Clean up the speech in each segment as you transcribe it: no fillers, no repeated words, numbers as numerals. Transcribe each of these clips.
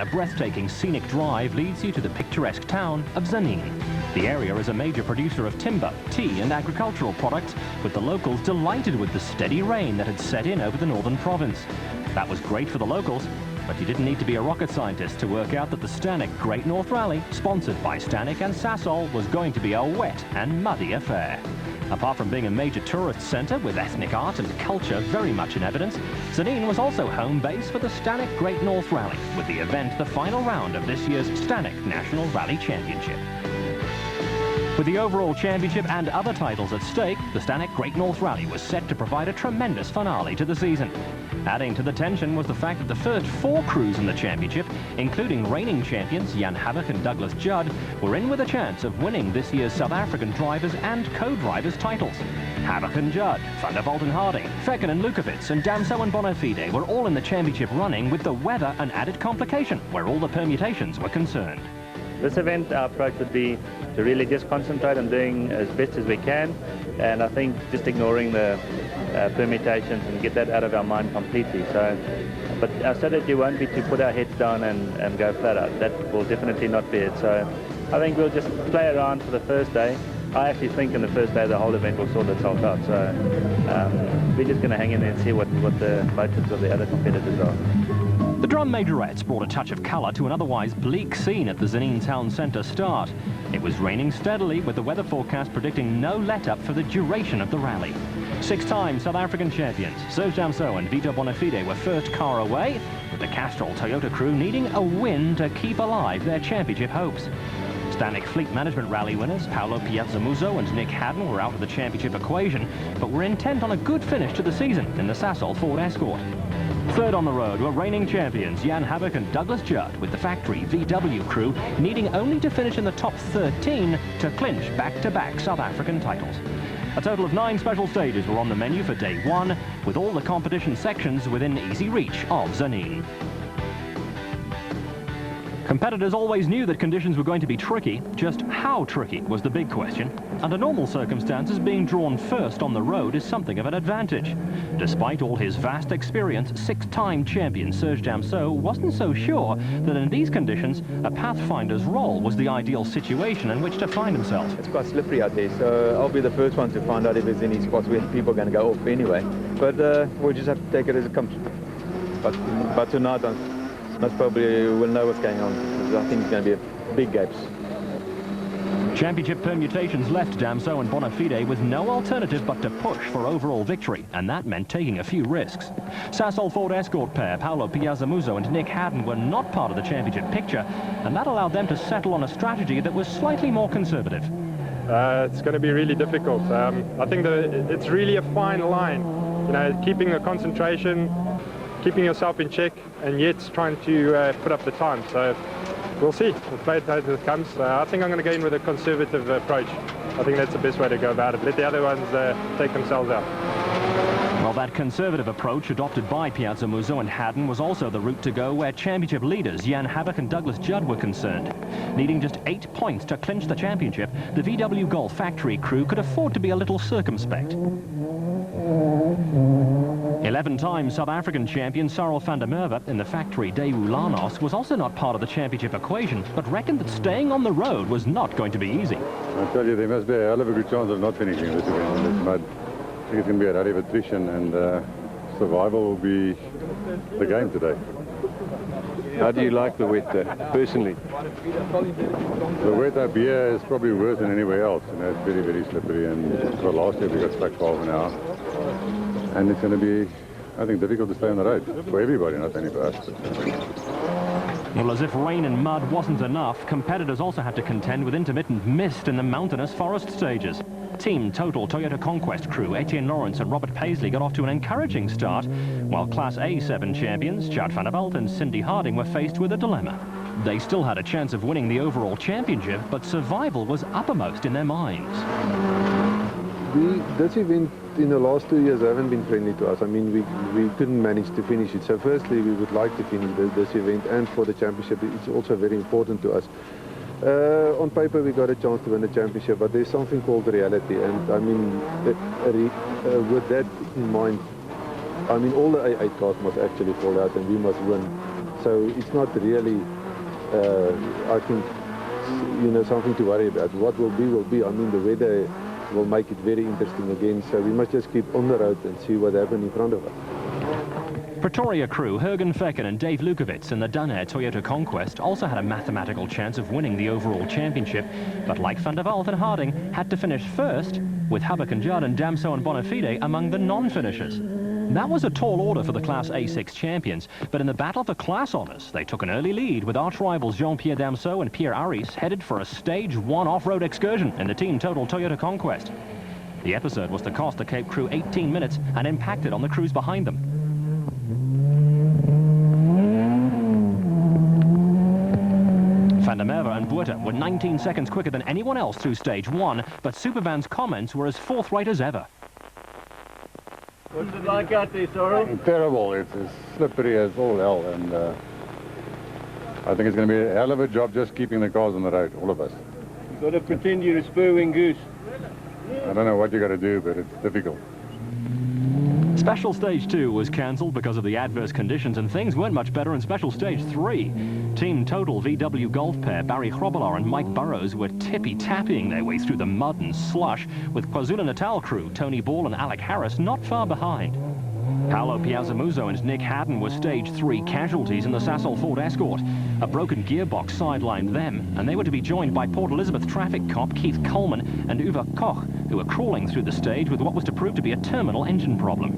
and a breathtaking scenic drive leads you to the picturesque town of Zanin. The area is a major producer of timber, tea and agricultural products, with the locals delighted with the steady rain that had set in over the northern province. That was great for the locals, but you didn't need to be a rocket scientist to work out that the Stanek Great North Rally, sponsored by Stanek and Sasol, was going to be a wet and muddy affair. Apart from being a major tourist centre with ethnic art and culture very much in evidence, Zanin was also home base for the Stanek Great North Rally, with the event the final round of this year's Stanek National Rally Championship. With the overall championship and other titles at stake, the Stanek Great North Rally was set to provide a tremendous finale to the season. Adding to the tension was the fact that the first 4 crews in the championship, including reigning champions Jan Habach and Douglas Judd, were in with a chance of winning this year's South African drivers and co-drivers titles. Habach and Judd, Van der Walt and Harding, Fecken and Lukowitz, and Damso and Bonafide were all in the championship running, with the weather an added complication where all the permutations were concerned. This event, our approach would be to really just concentrate on doing as best as we can, and I think just ignoring the permutations and get that out of our mind completely. So, but our strategy won't be to put our heads down and go flat out. That will definitely not be it. So I think we'll just play around for the first day. I actually think in the first day the whole event will sort itself out. So we're just going to hang in there and see what the motives of the other competitors are. The drum majorettes brought a touch of colour to an otherwise bleak scene at the Zanin town centre start. It was raining steadily, with the weather forecast predicting no let-up for the duration of the rally. 6-time South African champions Serge Damso and Vito Bonafide were first car away, with the Castrol Toyota crew needing a win to keep alive their championship hopes. Stanek Fleet Management Rally winners Paolo Piazzamuso and Nick Haddon were out of the championship equation, but were intent on a good finish to the season in the Sasol Ford Escort. Third on the road were reigning champions Jan Habach and Douglas Judd, with the factory VW crew needing only to finish in the top 13 to clinch back-to-back South African titles. A total of 9 special stages were on the menu for day 1, with all the competition sections within easy reach of Zanin. Competitors always knew that conditions were going to be tricky. Just how tricky was the big question. Under normal circumstances, being drawn first on the road is something of an advantage. Despite all his vast experience, 6-time champion Serge Damso wasn't so sure that in these conditions, a Pathfinder's role was the ideal situation in which to find himself. It's quite slippery out there, so I'll be the first one to find out if there's any spots where people are going to go off anyway. But we'll just have to take it as it comes. But tonight, most probably we'll know what's going on, because I think it's going to be a big gaps. Championship permutations left Damso and Bonafide with no alternative but to push for overall victory, and that meant taking a few risks. Sasol Ford Escort pair Paolo Piazzamuso and Nick Haddon were not part of the championship picture, and that allowed them to settle on a strategy that was slightly more conservative. It's going to be really difficult. I think it's really a fine line, you know, keeping a concentration, keeping yourself in check, and yet trying to put up the time. So we'll see. We'll play it as it comes. I think I'm going to go in with a conservative approach. I think that's the best way to go about it. Let the other ones take themselves out. Well, that conservative approach adopted by Piazzamuso and Haddon was also the route to go where championship leaders Jan Habach and Douglas Judd were concerned. Needing just 8 points to clinch the championship, the VW Golf factory crew could afford to be a little circumspect. 11-time South African champion Sarel van der Merwe in the factory Daewoo Lanos was also not part of the championship equation, but reckoned that staying on the road was not going to be easy. I tell you, there must be a hell of a good chance of not finishing this event in this mud. I think it's going to be a rally of attrition, and survival will be the game today. How do you like the wet, personally? The wet up here is probably worse than anywhere else. You know, it's very, very slippery, and for last year we got stuck for half an hour. And it's going to be, I think, difficult to stay on the road for everybody, not only for us. Well, as if rain and mud wasn't enough, competitors also had to contend with intermittent mist in the mountainous forest stages. Team Total Toyota Conquest crew Etienne Lawrence and Robert Paisley got off to an encouraging start, while Class A7 champions Chad van der Walt and Cindy Harding were faced with a dilemma. They still had a chance of winning the overall championship, but survival was uppermost in their minds. This event in the last 2 years haven't been friendly to us. I mean, we couldn't manage to finish it. So firstly, we would like to finish this event, and for the championship, it's also very important to us. On paper, we got a chance to win the championship, but there's something called reality. And I mean, with that in mind, I mean, all the A8 cars must actually fall out, and we must win. So it's not really, I think, something to worry about. What will be, will be. I mean, the weather will make it very interesting again. So we must just keep on the road and see what happens in front of us. Pretoria crew Jürgen Fecken and Dave Lukowitz in the Dunhair Toyota Conquest also had a mathematical chance of winning the overall championship, but like Van der Walt and Harding, had to finish first, with Habakanjad and Damso and Bonafide among the non-finishers. That was a tall order for the Class A6 champions, but in the battle for class honours, they took an early lead with arch-rivals Jean-Pierre Damso and Pierre Aris headed for a Stage 1 off-road excursion in the Team Total Toyota Conquest. The episode was to cost the Cape crew 18 minutes and impacted on the crews behind them. Van der Merwe and Buerta were 19 seconds quicker than anyone else through Stage 1, but Supervan's comments were as forthright as ever. What's it like out there, Sorrel? Terrible. It's as slippery as all hell, and I think it's going to be a hell of a job just keeping the cars on the road, all of us. You've got to pretend you're a spur-wing goose. I don't know what you got to do, but it's difficult. Special Stage 2 was cancelled because of the adverse conditions, and things weren't much better in Special Stage 3. Team Total VW Golf pair Barry Grobbelaar and Mike Burrows were tippy-tapping their way through the mud and slush, with KwaZulu-Natal crew Tony Ball and Alec Harris not far behind. Paolo Piazzamuso and Nick Haddon were Stage 3 casualties in the Sasol Ford Escort. A broken gearbox sidelined them, and they were to be joined by Port Elizabeth traffic cop Keith Coleman and Uwe Koch, who were crawling through the stage with what was to prove to be a terminal engine problem.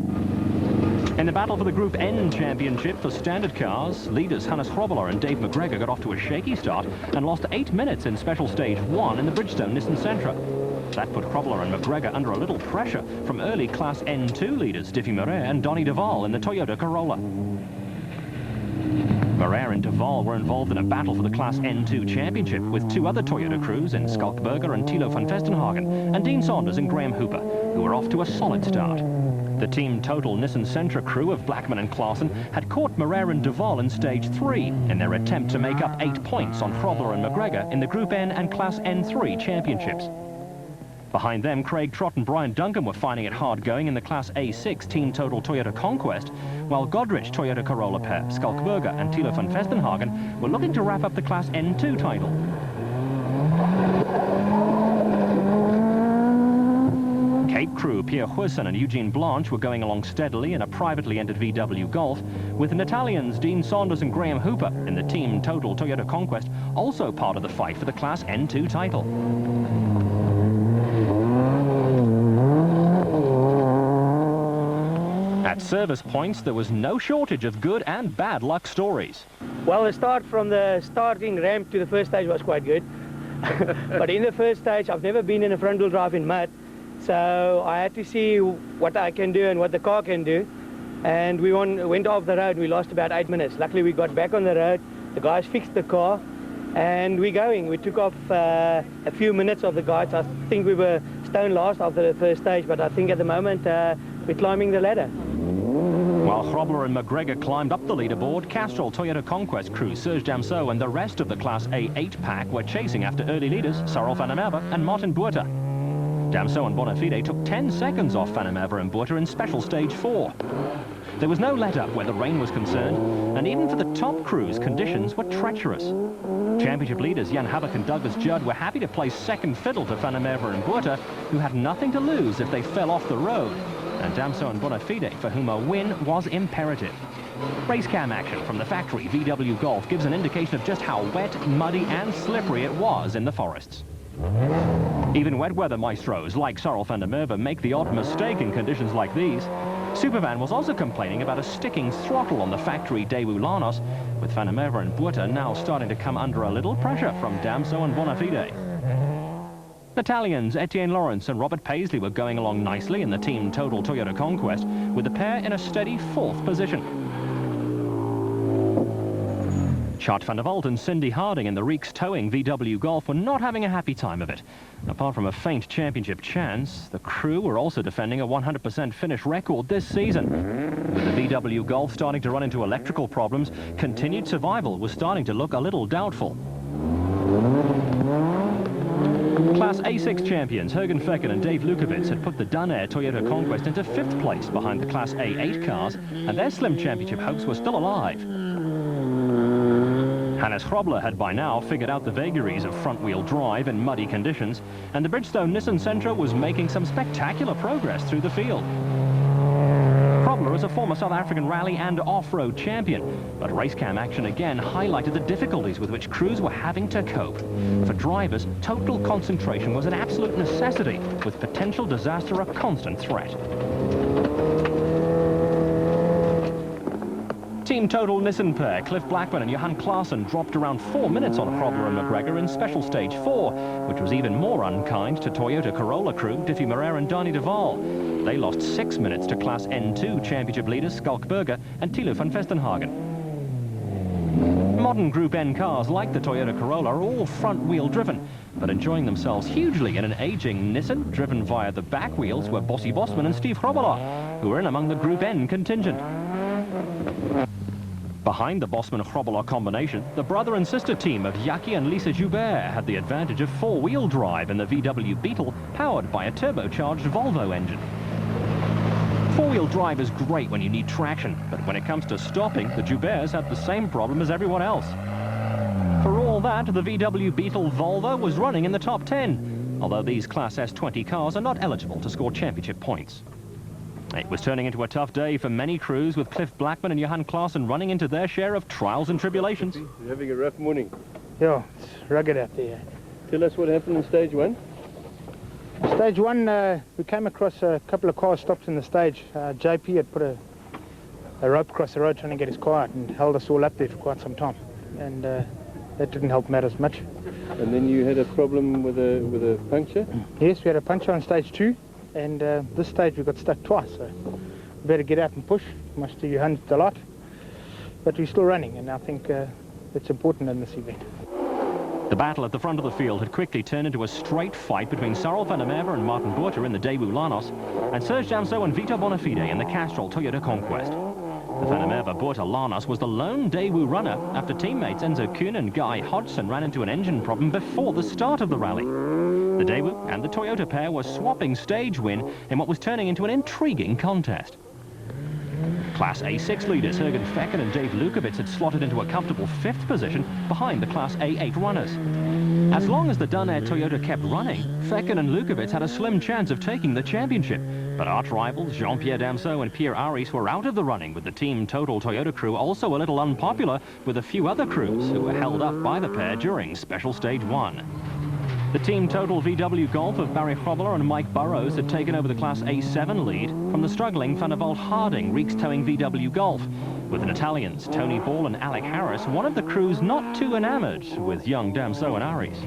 In the battle for the Group N championship for standard cars, leaders Hannes Grobbelaar and Dave McGregor got off to a shaky start and lost 8 minutes in Special Stage 1 in the Bridgestone Nissan Sentra. That put Grobbelaar and McGregor under a little pressure from early Class N2 leaders Diffie Moret and Donny Duval in the Toyota Corolla. Moret and Duval were involved in a battle for the Class N2 championship with 2 other Toyota crews in Skalkberger and Thilo van Vestenhagen and Dean Saunders and Graham Hooper, who were off to a solid start. The Team Total Nissan Sentra crew of Blackman and Klaassen had caught Moret and Duval in Stage 3 in their attempt to make up 8 points on Grobbelaar and McGregor in the Group N and Class N3 championships. Behind them, Craig Trott and Brian Duncan were finding it hard going in the Class A6 Team Total Toyota Conquest, while Godrich Toyota Corolla pair Skalkberger and Thilo van Vestenhagen were looking to wrap up the Class N2 title. Cape crew Pierre Huisson and Eugene Blanche were going along steadily in a privately entered VW Golf, with Natalians Dean Saunders and Graham Hooper in the Team Total Toyota Conquest also part of the fight for the Class N2 title. At service points, there was no shortage of good and bad luck stories. Well, the start from the starting ramp to the first stage was quite good. But in the first stage, I've never been in a front-wheel drive in mud, so I had to see what I can do and what the car can do. And we went off the road. We lost about 8 minutes. Luckily, we got back on the road. The guys fixed the car, and we're going. We took off a few minutes of the guys. I think we were stone last after the first stage, but I think at the moment we're climbing the ladder. While Grobbelaar and McGregor climbed up the leaderboard, Castrol Toyota Conquest crew Serge Damso and the rest of the Class A8 pack were chasing after early leaders Sarel van der Merwe and Martin Buerta. Damso and Bonafide took 10 seconds off van der Merwe and Buerta in Special Stage 4. There was no let-up where the rain was concerned, and even for the top crews, conditions were treacherous. Championship leaders Jan Habak and Douglas Judd were happy to play second fiddle to van der Merwe and Buerta, who had nothing to lose if they fell off the road, and Damso and Bonafide, for whom a win was imperative. Race cam action from the factory VW Golf gives an indication of just how wet, muddy and slippery it was in the forests. Even wet weather maestros like Sarel van der Merwe make the odd mistake in conditions like these. Supervan was also complaining about a sticking throttle on the factory Daewoo Lanos, with van der Merwe and Buerta now starting to come under a little pressure from Damso and Bonafide. Italians Etienne Lawrence and Robert Paisley were going along nicely in the Team Total Toyota Conquest, with the pair in a steady 4th position. Chart van der Walt and Cindy Harding in the Reeks towing VW Golf were not having a happy time of it. Apart from a faint championship chance, the crew were also defending a 100% finish record this season. With the VW Golf starting to run into electrical problems, continued survival was starting to look a little doubtful. Class A6 champions Jürgen Fecken and Dave Lukowitz had put the Dunhair Toyota Conquest into 5th place behind the Class A8 cars, and their slim championship hopes were still alive. Hannes Grobler had by now figured out the vagaries of front-wheel drive in muddy conditions, and the Bridgestone Nissan Sentra was making some spectacular progress through the field. Grobler is a former South African rally and off-road champion, but racecam action again highlighted the difficulties with which crews were having to cope. For drivers, total concentration was an absolute necessity, with potential disaster a constant threat. Team Total Nissan pair, Cliff Blackman and Johan Claesson, dropped around 4 minutes on Grobler and McGregor in special stage 4, which was even more unkind to Toyota Corolla crew Diffie Moreira and Dani de Waal. They lost 6 minutes to Class N2 championship leaders Schalk Burger and Thilo van Vestenhagen. Modern Group N cars, like the Toyota Corolla, are all front-wheel driven, but enjoying themselves hugely in an aging Nissan driven via the back wheels were Bossy Bosman and Steve Grobler, who were in among the Group N contingent. Behind the Bosman-Grobler combination, the brother and sister team of Jackie and Lisa Joubert had the advantage of four-wheel drive in the VW Beetle, powered by a turbocharged Volvo engine. Four-wheel drive is great when you need traction, but when it comes to stopping, the Jouberts had the same problem as everyone else. For all that, the VW Beetle Volvo was running in the top 10, although these Class S20 cars are not eligible to score championship points. It was turning into a tough day for many crews, with Cliff Blackman and Johan Claesson running into their share of trials and tribulations. You're having a rough morning. Yeah, it's rugged out there. Tell us what happened in stage 1. Stage 1, we came across a couple of cars stopped in the stage. JP had put a rope across the road trying to get his car out and held us all up there for quite some time. And that didn't help matters much. And then you had a problem with a puncture? Yes, we had a puncture on stage 2. And this stage we got stuck twice, so we better get out and push, much to Johan's delight. But we're still running, and I think it's important in this event. The battle at the front of the field had quickly turned into a straight fight between Cyril van der Merwe and Martin Botha in the Daewoo Lanos, and Serge Damso and Vito Bonafide in the Castrol Toyota Conquest. The van der Merwe-Botha Lanos was the lone Daewoo runner after teammates Enzo Kuhn and Guy Hodgson ran into an engine problem before the start of the rally. The Daewoo and the Toyota pair were swapping stage win in what was turning into an intriguing contest. Class A6 leaders Jürgen Fecken and Dave Lukowitz had slotted into a comfortable 5th position behind the Class A8 runners. As long as the Dunn-Air Toyota kept running, Fecken and Lukowitz had a slim chance of taking the championship. But arch rivals Jean-Pierre Damso and Pierre Aris were out of the running, with the Team Total Toyota crew also a little unpopular with a few other crews who were held up by the pair during Special Stage 1. The Team Total VW Golf of Barry Grobler and Mike Burrows had taken over the Class A7 lead from the struggling Van der Walt Harding Reeks-towing VW Golf, with the Italians Tony Ball and Alec Harris, one of the crews not too enamoured with young Damso and Aris.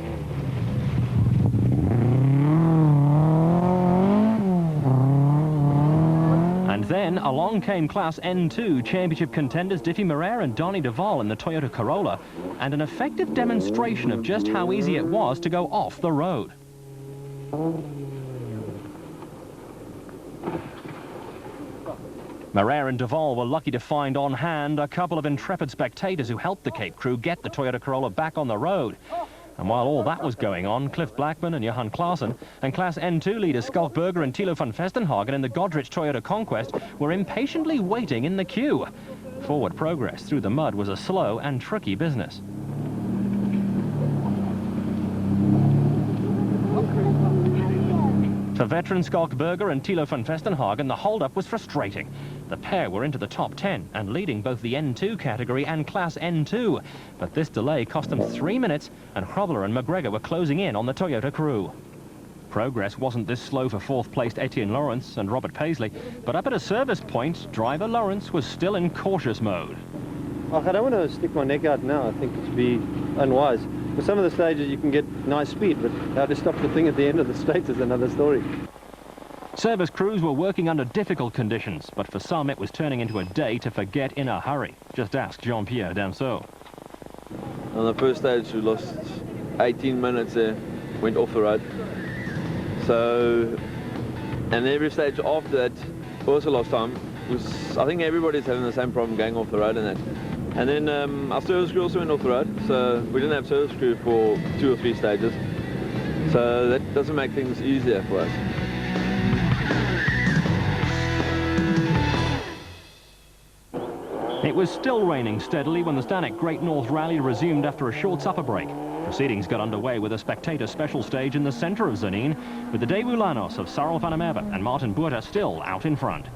And then along came Class N2 championship contenders Diffie Moreira and Dani de Waal in the Toyota Corolla, and an effective demonstration of just how easy it was to go off the road. Moreira and de Waal were lucky to find on hand a couple of intrepid spectators who helped the Cape crew get the Toyota Corolla back on the road. And while all that was going on, Cliff Blackman and Johan Claesson and Class N2 leaders Schalk Burger and Thilo van Vestenhagen in the Godrich Toyota Conquest were impatiently waiting in the queue. Forward progress through the mud was a slow and tricky business. For veteran Schalk Burger and Thilo van Vestenhagen, the hold-up was frustrating. The pair were into the top 10 and leading both the N2 category and Class N2. But this delay cost them 3 minutes, and Grobler and McGregor were closing in on the Toyota crew. Progress wasn't this slow for 4th-placed Etienne Lawrence and Robert Paisley, but up at a service point, driver Lawrence was still in cautious mode. I don't want to stick my neck out now. I think it would be unwise. For some of the stages you can get nice speed, but how to stop the thing at the end of the straight is another story. Service crews were working under difficult conditions, but for some it was turning into a day to forget in a hurry. Just ask Jean-Pierre Damso. On the first stage we lost 18 minutes there, went off the road. So, and every stage after that also lost time. I think everybody's having the same problem going off the road and that. And then our service crew also went off the road, so we didn't have service crew for 2 or 3 stages. So that doesn't make things easier for us. It was still raining steadily when the Stanek Great North Rally resumed after a short supper break. Proceedings got underway with a spectator special stage in the centre of Zanin, with the Daewoo Lanos of Cyril van der Merwe and Martin Botha still out in front.